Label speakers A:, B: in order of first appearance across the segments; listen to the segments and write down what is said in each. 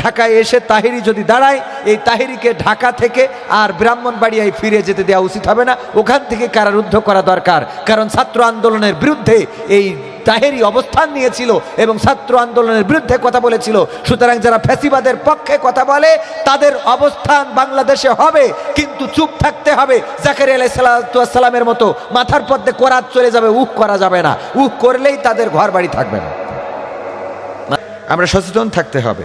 A: ঢাকায় এসে তাহিরি যদি দাঁড়ায়, এই তাহিরিকে ঢাকা থেকে আর ব্রাহ্মণবাড়িয়ায় ফিরে যেতে দেওয়া উচিত হবে না, ওখান থেকে কারারুদ্ধ করা দরকার। কারণ ছাত্র আন্দোলনের বিরুদ্ধে এই তাহেরি অবস্থান নিয়েছিল এবং ছাত্র আন্দোলনের বিরুদ্ধে কথা বলেছিল। সুতরাং যারা ফ্যাসিবাদের পক্ষে কথা বলে তাদের অবস্থান বাংলাদেশে হবে, কিন্তু চুপ থাকতে হবে। জাকারিয়া আলাইহিস সালামের মতো মাথার পদ্মে কোরাত চলে যাবে, উহ করা যাবে না। উহ করলেই তাদের ঘর বাড়ি থাকবে না। আমরা সচেতন থাকতে হবে।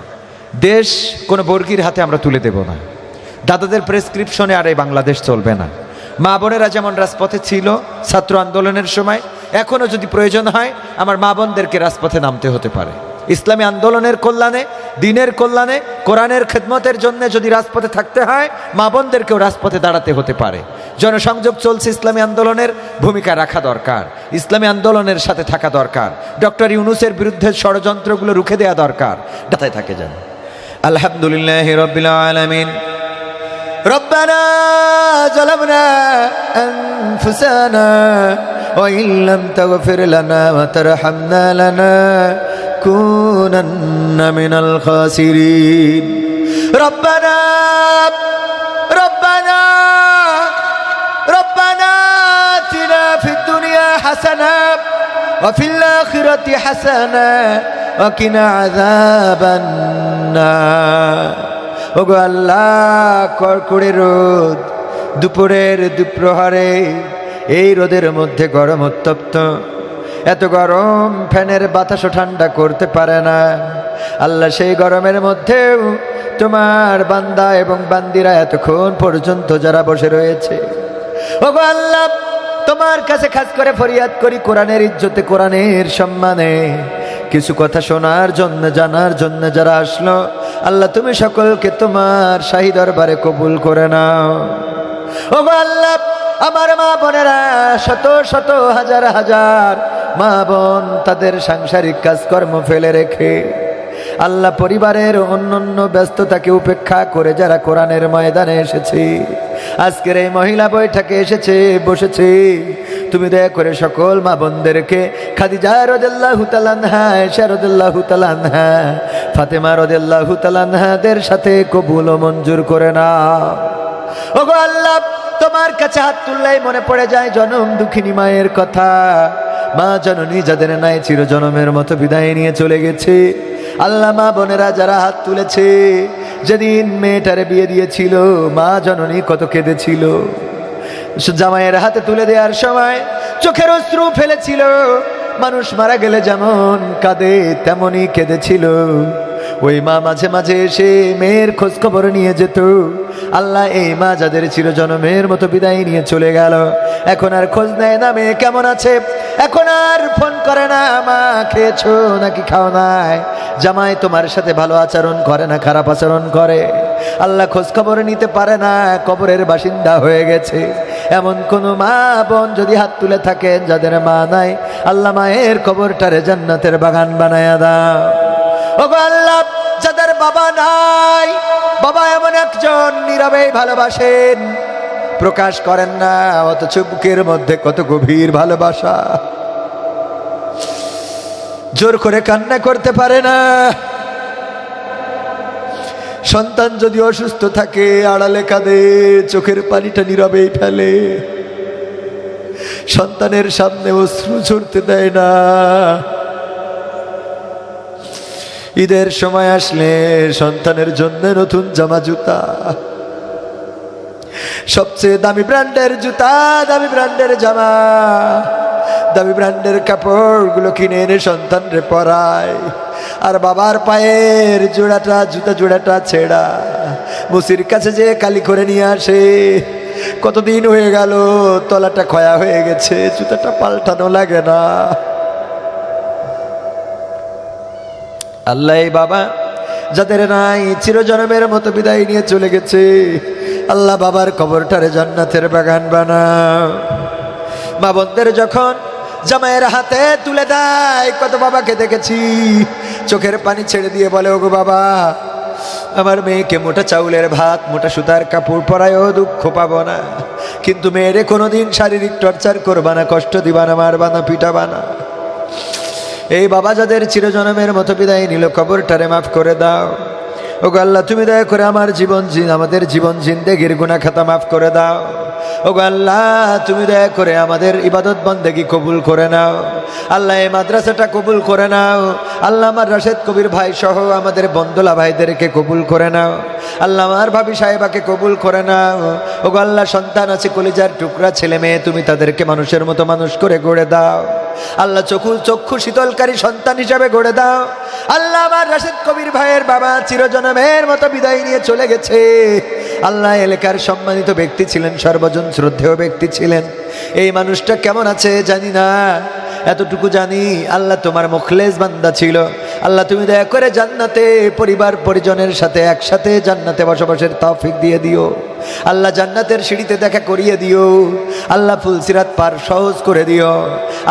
A: দেশ কোনো বর্গীর হাতে আমরা তুলে দেব না। দাদাদের প্রেসক্রিপশনে আর এই বাংলাদেশ চলবে না। মা বোনেরা যেমন রাজপথে ছিল ছাত্র আন্দোলনের সময়, এখনও যদি প্রয়োজন হয় আমার মা বোনদেরকে রাজপথে নামতে হতে পারে। ইসলামী আন্দোলনের কল্যাণে, দিনের কল্যাণে, কোরআনের খেদমতের জন্য যদি রাজপথে থাকতে হয়, মা বোনদেরকেও রাজপথে দাঁড়াতে হতে পারে। জনসংযোগ চলছে, ইসলামী আন্দোলনের ভূমিকা রাখা দরকার, ইসলামী আন্দোলনের সাথে থাকা দরকার। ডক্টর ইউনূসের বিরুদ্ধে ষড়যন্ত্রগুলো রুখে দেওয়া দরকার। দাতায় থাকে যান। আলহামদুলিল্লাহি রাব্বিল আলামিন। রব্বানা যালামনা আনফুসানা ওয়া ইন লাম তাগফির লানা ওয়া তারহামনা লানাকুনান্না মিনাল খাসিরিন। রব্বানা রব্বানা রব্বানা আতিনা ফিদ দুনিয়া হাসানা ওয়া ফিল আখিরাতি হাসানা ওয়া কিনা আযাবান নার। ওগো আল্লাহ, কড়কড়ে রোদ, দুপুরের দুপ্রহরে, এই রোদের মধ্যে গরম উত্তপ্ত, এত গরম ফ্যানের বাতাসও ঠান্ডা করতে পারে না। আল্লাহ, সেই গরমের মধ্যেও তোমার বান্দা এবং বান্দিরা এতক্ষণ পর্যন্ত যারা বসে রয়েছে, ওগো আল্লাহ, তোমার কাছে খাস করে ফরিয়াদ করি, কোরআনের ইজ্জতে, কোরআনের সম্মানে কিছু কথা শোনার জন্য, জানার জন্য যারা আসলো, আল্লাহ তুমি সকলকে তোমার শাহী দরবারে কবুল করে নাও। ওগো আল্লাহ, আমার মা বোনেরা, শত শত হাজার হাজার মা বোন তাদের সাংসারিক কাজকর্ম ফেলে রেখে, আল্লাহ পরিবারের অন্যান্য ব্যস্ততাকে উপেক্ষা করে যারা কোরআনের ময়দানে এসেছে, আজকের এই মহিলা বৈঠকে এসেছে, বসেছে, তুমি দয়া করে সকল মা বোনদেরকে খাদিজা রাদিয়াল্লাহু তাআলা আনহা, আয়েশা রাদিয়াল্লাহু তাআলা আনহা, ফাতেমা রাদিয়াল্লাহু তাআলা আনহাদের সাথে কবুল ও মঞ্জুর করে নাও। ওগো আল্লাহ, তোমার কাছে হাত তুললেই মনে পড়ে যায় জনম দুঃখিনী মায়ের কথা। মা জননী যাদের নাই চির জনমের মতো বিদায় নিয়ে চলে গেছে। আল্লাহ, মা বোনেরা যারা হাত তুলেছে, যেদিন মেয়েটারে বিয়ে দিয়েছিল মা জননী কত কেঁদেছিল। জামাইয়ের হাতে তুলে দেওয়ার সময় চোখের অশ্রু ফেলেছিল। মানুষ মারা গেলে যেমন কাঁদে তেমনই কেঁদেছিল। ওই মা মাঝে মাঝে এসে মেয়ের খোঁজ খবর নিয়ে যেত। আল্লাহ, এই মা যাদের চিরজনমের মতো বিদায় নিয়ে চলে গেল, এখন আর খোঁজ নেয় না মেয়ে কেমন আছে, এখন আর ফোন করে না মা খেয়েছো নাকি খাও নাই, জামাই তোমার সাথে ভালো আচরণ করে না খারাপ আচরণ করে, আল্লাহ খোঁজ খবর নিতে পারে না, কবরের বাসিন্দা হয়ে গেছে। এমন কোন মা বোন যদি হাত তুলে থাকেন যাদের মা নাই, আল্লাহ মায়ের কবরটারে জান্নাতের বাগান বানায়া দাও। ওগো আল্লাহ, যাদের বাবা নাই, বাবা এমন একজন নীরবে ভালোবাসেন, প্রকাশ করেন না, অথচ বুকের মধ্যে কত গভীর ভালোবাসা, জোর করে কান্না করতে পারে না। সন্তান যদি অসুস্থ থাকে আড়ালে কাঁদে, চোখের পানিটা নীরবেই ফেলে, সন্তানের সামনে অশ্রু ঝরতে দেয় না। ঈদের সময় আসলে সন্তানের জন্য নতুন জামা জুতা, সবচেয়ে দামি ব্র্যান্ডের জুতা, দামি ব্র্যান্ডের জামা, দামি ব্র্যান্ডের কাপড়গুলো কিনে এনে সন্তানরে পরায়, আর বাবার পায়ের জোড়াটা, জুতা জোড়াটা ছেঁড়া, মুসির কাছে যে কালি করে নিয়ে আসে। কতদিন হয়ে গেল, তলাটা ক্ষয়া হয়ে গেছে, জুতাটা পাল্টানো লাগে না। আল্লাহ, এই বাবা যাদের নাই চিরজনমের মতো বিদায় নিয়ে চলে গেছে, আল্লাহ বাবার কবরটারে জান্নাতের বাগান বানাও। মা বোনদের যখন জামাইয়ের হাতে তুলে দেয়, কত বাবাকে দেখেছি চোখের পানি ছেড়ে দিয়ে বলে, ওগো বাবা, আমার মেয়েকে মোটা চাউলের ভাত, মোটা সুতার কাপড় পরায়ও দুঃখ পাবো না, কিন্তু মেয়েরে কোনোদিন শারীরিক টর্চার করবা না, কষ্ট দিবা না, মারবা না, পিটাবা না। এই বাবা যাদের চিরজনমের মতো বিদায় নিল, কবরটারে মাফ করে দাও। ওগো আল্লাহ তুমি দয়া করে আমাদের জীবন জিন্দেগির গুনাহ খাতা মাফ করে দাও। ওগো আল্লাহ তুমি দয়া করে আমাদের ইবাদত বন্দেগী কবুল করে নাও। আল্লাহ এই মাদ্রাসাটা কবুল করে নাও। আল্লাহ আমার রাশেদ কবির ভাই সহ আমাদের বন্দোলা ভাইদেরকে কবুল করে নাও। আল্লাহ আমার ভাবি সাহেবাকে কবুল করে নাও। ওগো আল্লাহ সন্তান আছে কলিজার টুকরা ছেলে মেয়ে, তুমি তাদেরকে মানুষের মতো মানুষ করে গড়ে দাও। আল্লাহ চক্ষু শীতলকারী সন্তান হিসাবে গড়ে দাও। আল্লাহ আমার রাশেদ কবির ভাইয়ের বাবা চিরজনমের মতো বিদায় নিয়ে চলে গেছে। আল্লাহ এলাকার সম্মানিত ব্যক্তি ছিলেন, সর্বজন শ্রদ্ধেয় ব্যক্তি ছিলেন। এই মানুষটা কেমন আছে জানি না, এতটুকু জানি আল্লাহ তোমার মুখলেস বান্দা ছিল। আল্লাহ তুমি দয়া করে জান্নাতে পরিবার পরিজনের সাথে একসাথে জান্নাতে বসবাসের তৌফিক দিয়ে দিও। আল্লাহ জান্নাতের সিঁড়িতে দেখা করিয়ে দিও। আল্লাহ ফুলসিরাত পার সহজ করে দিও।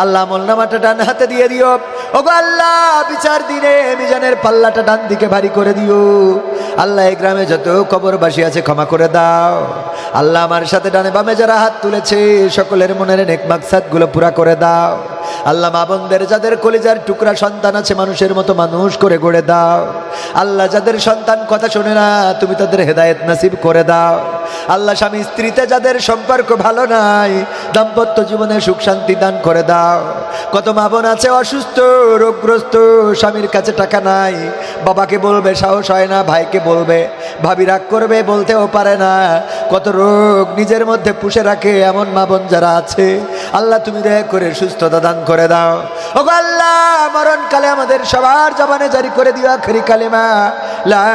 A: আল্লাহ আমলনামাটা ডান হাতে দিয়ে দিও। ওগো আল্লাহ বিচার দিনে মিজানের পাল্লাটা ডান দিকে ভারী করে দিও। আল্লাহ এই গ্রামে যত কবরবাসী আছে ক্ষমা করে দাও। আল্লাহ আমার সাথে ডানে বামে যারা হাত তুলেছে সকলের মনের নেক মাকসাদগুলো পুরা করে দাও। আল্লাহ মা বোনদের যাদের কলিজার টুকরা সন্তান আছে মানুষের মতো মানুষ করে গড়ে দাও। আল্লাহ যাদের সন্তান কথা শোনে না তুমি তাদের হেদায়েত নসিব করে দাও। আল্লাহ স্বামী স্ত্রীতে যাদের সম্পর্ক ভালো নাই দাম্পত্য জীবনে সুখ শান্তি দান করে দাও। কত মা বোন আছে অসুস্থ রোগগ্রস্ত, স্বামীর কাছে টাকা নাই, বাবাকে বলবে সাহস হয় না, ভাইকে বলবে ভাবি রাগ করবে বলতেও পারে না, কত রোগ নিজের মধ্যে পুষে রাখে এমন মা বোন যারা আছে আল্লাহ তুমি দয়া করে সুস্থতা দান করে দাও। ওগো আল্লাহ মরণকালে আমাদের সবার জবানে জারি করে দিও আখেরি কালেমা লা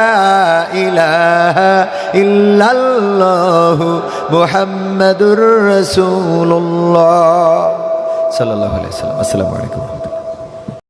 A: ইলাহা ইল্লাল্লাহু মুহাম্মাদুর রাসূলুল্লাহ সাল্লাল্লাহু আলাইহি ওয়াসাল্লাম। আসসালামু আলাইকুম।